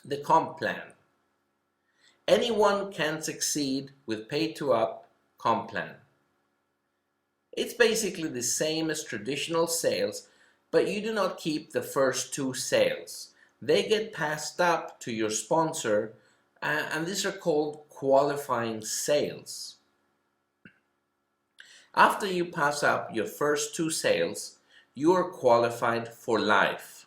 the comp plan. Anyone can succeed with Pay2up comp plan. It's basically the same as traditional sales, but you do not keep the first two sales. They get passed up to your sponsor, and these are called qualifying sales. After you pass up your first two sales, you are qualified for life.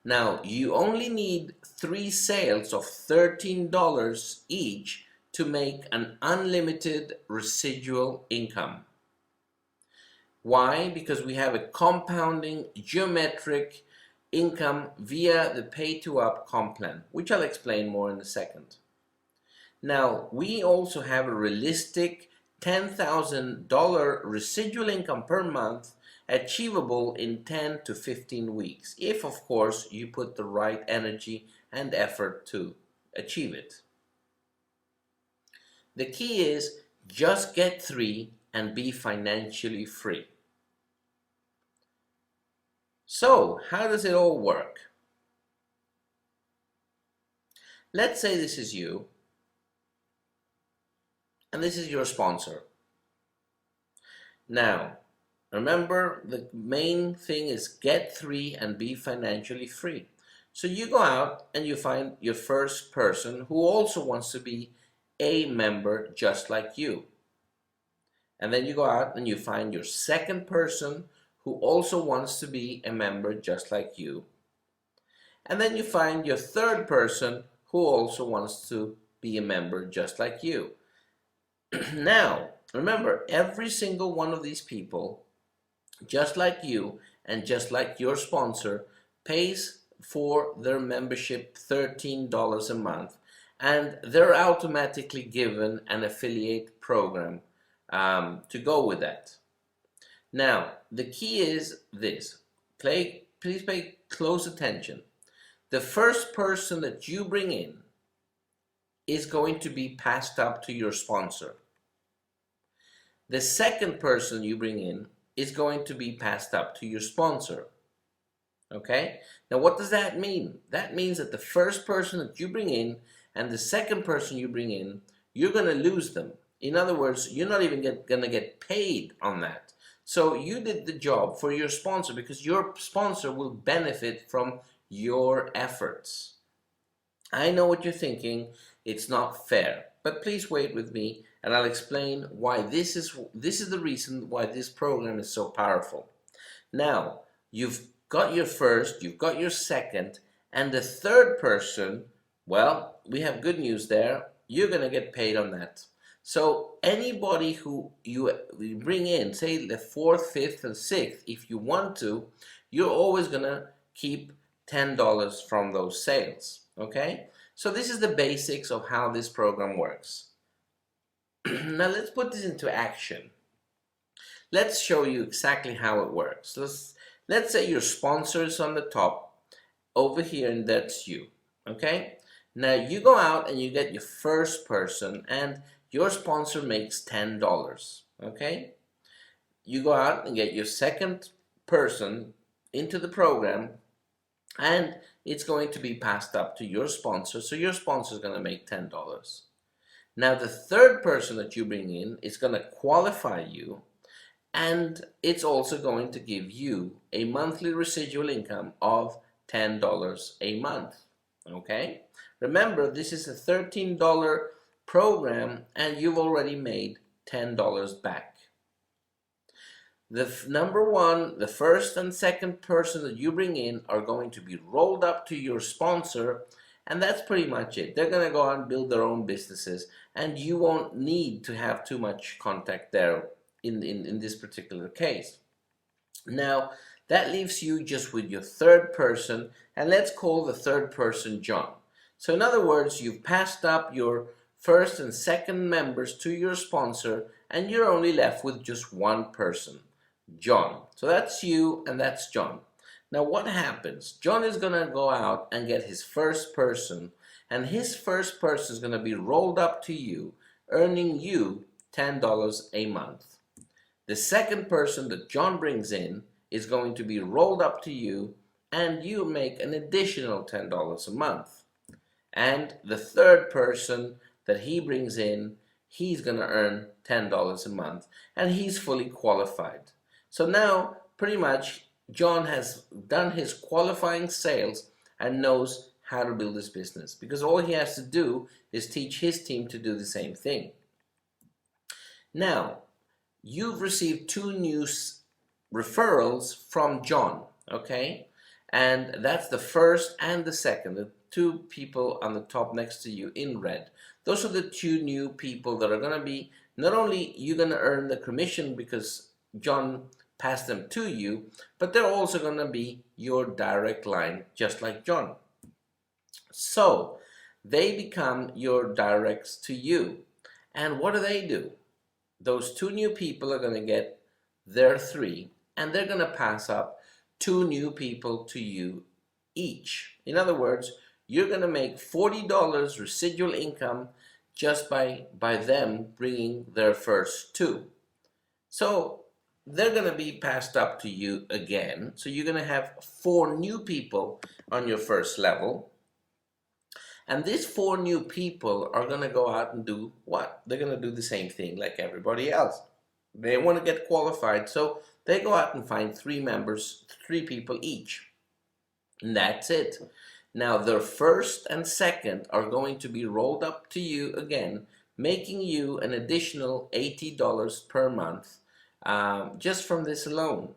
Now, you only need 3 sales of $13 each to make an unlimited residual income. Why? Because we have a compounding geometric income via the Pay2up comp plan, which I'll explain more in a second. Now, we also have a realistic $10,000 residual income per month achievable in 10 to 15 weeks, if of course you put the right energy and effort to achieve it. The key is just get 3 and be financially free. So, how does it all work? Let's say this is you, and this is your sponsor. Now, remember, the main thing is get 3 and be financially free. So you go out and you find your first person who also wants to be a member just like you. And then you go out and you find your second person who also wants to be a member just like you. And then you find your third person who also wants to be a member just like you. Now, remember, every single one of these people, just like you and just like your sponsor, pays for their membership $13 a month, and they're automatically given an affiliate program to go with that. Now, the key is this. Please pay close attention. The first person that you bring in is going to be passed up to your sponsor. The second person you bring in is going to be passed up to your sponsor. Okay? Now, what does that mean? That means that the first person that you bring in and the second person you bring in, you're going to lose them. In other words, you're not even going to get paid on that. So you did the job for your sponsor because your sponsor will benefit from your efforts. I know what you're thinking. It's not fair. But please wait with me and I'll explain why this is the reason why this program is so powerful. Now, you've got your first, you've got your second, and the third person, well, we have good news there. You're going to get paid on that. So anybody who you bring in, say the 4th, 5th, and 6th, if you want to, you're always going to keep $10 from those sales. Okay? So this is the basics of how this program works. Now let's put this into action. Let's show you exactly how it works. Let's say your sponsor is on the top over here, and that's you. Okay? Now you go out and you get your first person, and your sponsor makes $10. Okay? You go out and get your second person into the program, and it's going to be passed up to your sponsor, so your sponsor is going to make $10. Now the third person that you bring in is going to qualify you, and it's also going to give you a monthly residual income of $10 a month. Okay? Remember, this is a $13 program and you've already made $10 back. The number one, the first and second person that you bring in are going to be rolled up to your sponsor, and that's pretty much it. They're going to go out and build their own businesses, and you won't need to have too much contact there in this particular case. Now, that leaves you just with your third person, and let's call the third person John. So in other words, you've passed up your first and second members to your sponsor, and you're only left with just one person, John. So that's you and that's John. Now what happens? John is going to go out and get his first person, and his first person is going to be rolled up to you, earning you $10 a month. The second person that John brings in is going to be rolled up to you, and you make an additional $10 a month. And the third person that he brings in, he's going to earn $10 a month, and he's fully qualified. So now, pretty much, John has done his qualifying sales and knows how to build his business, because all he has to do is teach his team to do the same thing. Now, you've received 2 new referrals from John, okay? And that's the first and the second, the 2 people on the top next to you in red. Those are the 2 new people that are going to be, not only you're going to earn the commission because John passed them to you, but they're also going to be your direct line, just like John. So they become your directs to you. And what do? Those 2 new people are going to get their 3, and they're going to pass up 2 new people to you each. In other words, you're going to make $40 residual income just by them bringing their first 2. So they're going to be passed up to you again. So you're going to have 4 new people on your first level. And these 4 new people are going to go out and do what? They're going to do the same thing like everybody else. They want to get qualified, so they go out and find 3 members, 3 people each. And that's it. Now their first and second are going to be rolled up to you again, making you an additional $80 per month just from this alone.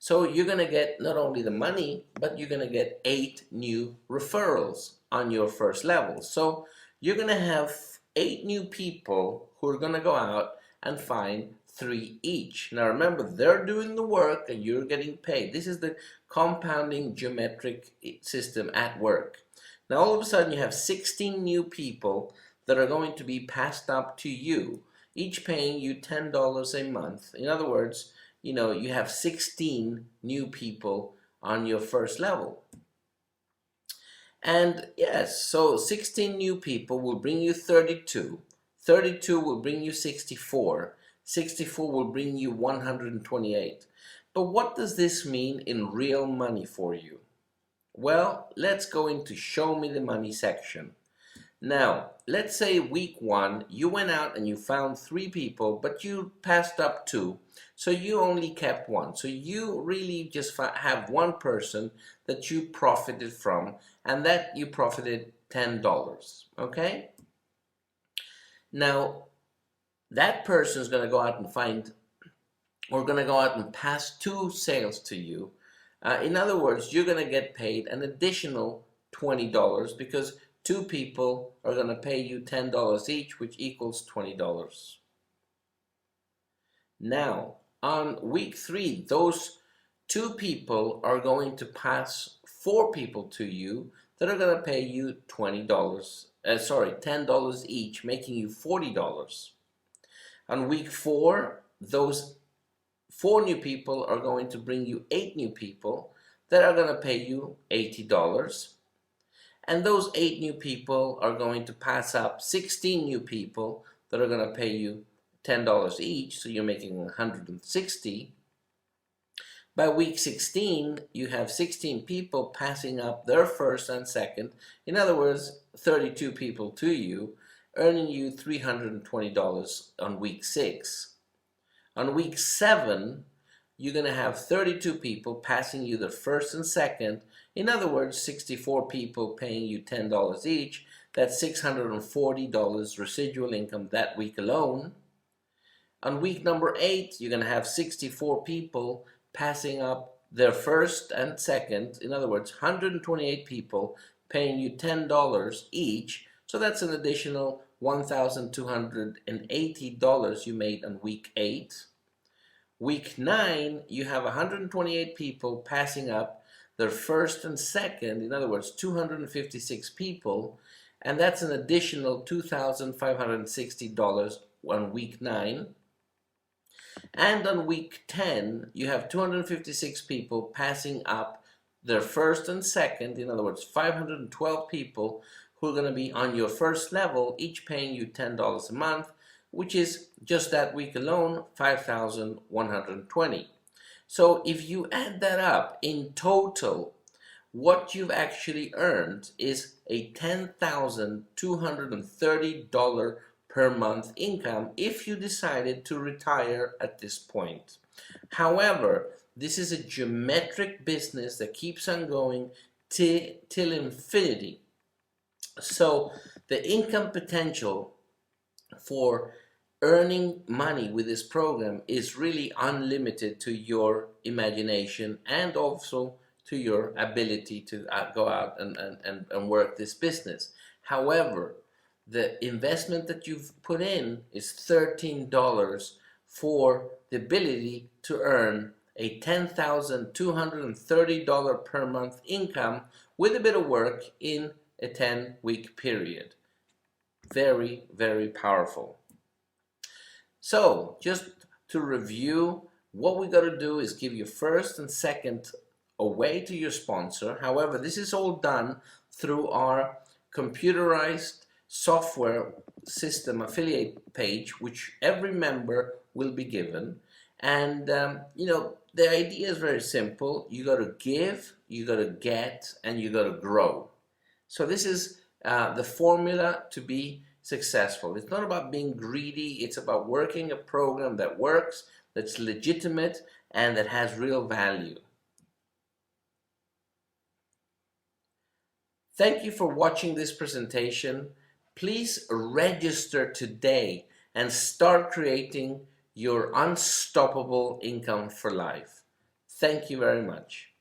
So you're going to get not only the money, but you're going to get 8 new referrals on your first level. So you're going to have 8 new people who are going to go out and find 3 each. Now remember, they're doing the work and you're getting paid. This is the compounding geometric system at work. Now all of a sudden you have 16 new people that are going to be passed up to you, each paying you $10 a month. In other words, you have 16 new people on your first level. And yes, so 16 new people will bring you 32. 32 will bring you 64. 64 will bring you 128. But what does this mean in real money for you? Well, let's go into Show Me the Money section. Now, let's say week 1, you went out and you found 3 people, but you passed up 2. So you only kept 1. So you really just have 1 person that you profited from, and that you profited $10, okay? Now, that person is going to go out and pass 2 sales to you. In other words, you're going to get paid an additional $20 because 2 people are going to pay you $10 each, which equals $20. Now, on week 3, those 2 people are going to pass 4 people to you that are going to pay you $10 each, making you $40. On week 4, those 4 new people are going to bring you 8 new people that are going to pay you $80. And those 8 new people are going to pass up 16 new people that are going to pay you $10 each, so you're making $160. By week 16, you have 16 people passing up their first and second. In other words, 32 people to you, earning you $320 on week 6. On week 7, you're going to have 32 people passing you the first and second. In other words, 64 people paying you $10 each. That's $640 residual income that week alone. On week number 8, you're going to have 64 people passing up their first and second. In other words, 128 people paying you $10 each. So that's an additional $1,280 you made on week 8. Week 9, you have 128 people passing up their first and second. In other words, 256 people. And that's an additional $2,560 on week 9. And on week 10, you have 256 people passing up their first and second. In other words, 512 people who are going to be on your first level, each paying you $10 a month, which is just that week alone, $5,120. So if you add that up, in total, what you've actually earned is a $10,230 per month income if you decided to retire at this point. However, this is a geometric business that keeps on going till infinity. So the income potential for earning money with this program is really unlimited to your imagination and also to your ability to go out and work this business. However, the investment that you've put in is $13 for the ability to earn a $10,230 per month income with a bit of work in a 10-week period. Very, very powerful. So just to review, what we got to do is give you first and second away to your sponsor. However, this is all done through our computerized software system affiliate page, which every member will be given. And the idea is very simple. You got to give, you got to get, and you got to grow. So this is the formula to be successful. It's not about being greedy. It's about working a program that works, that's legitimate, and that has real value. Thank you for watching this presentation. Please register today and start creating your unstoppable income for life. Thank you very much.